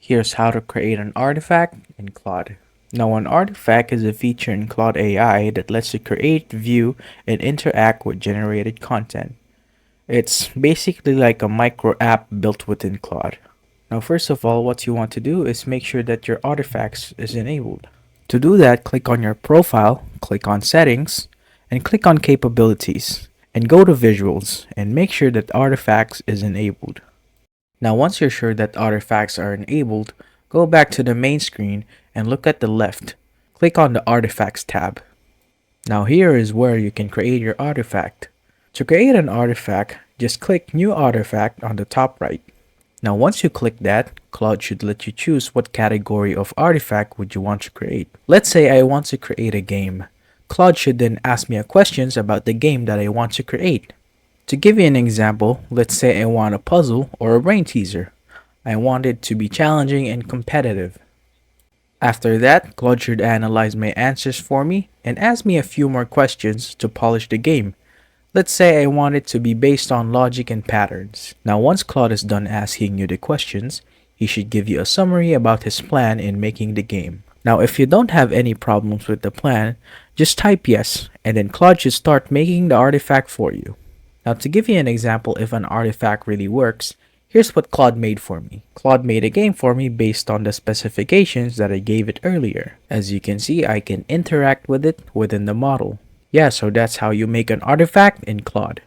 Here's how to create an artifact in Claude. Now, an artifact is a feature in Claude AI that lets you create, view, and interact with generated content. It's basically like a micro app built within Claude. Now, first of all, what you want to do is make sure that your artifacts is enabled. To do that, click on your profile, click on settings, and click on capabilities, and go to visuals, and make sure that artifacts is enabled. Now once you're sure that artifacts are enabled, go back to the main screen and look at the left. Click on the Artifacts tab. Now here is where you can create your artifact. To create an artifact, just click New Artifact on the top right. Now once you click that, Claude should let you choose what category of artifact would you want to create. Let's say I want to create a game. Claude should then ask me questions about the game that I want to create. To give you an example, let's say I want a puzzle or a brain teaser. I want it to be challenging and competitive. After that, Claude should analyze my answers for me and ask me a few more questions to polish the game. Let's say I want it to be based on logic and patterns. Now once Claude is done asking you the questions, he should give you a summary about his plan in making the game. Now if you don't have any problems with the plan, just type yes, and then Claude should start making the artifact for you. Now to give you an example if an artifact really works, here's what Claude made for me. Claude made a game for me based on the specifications that I gave it earlier. As you can see, I can interact with it within the model. Yeah, so that's how you make an artifact in Claude.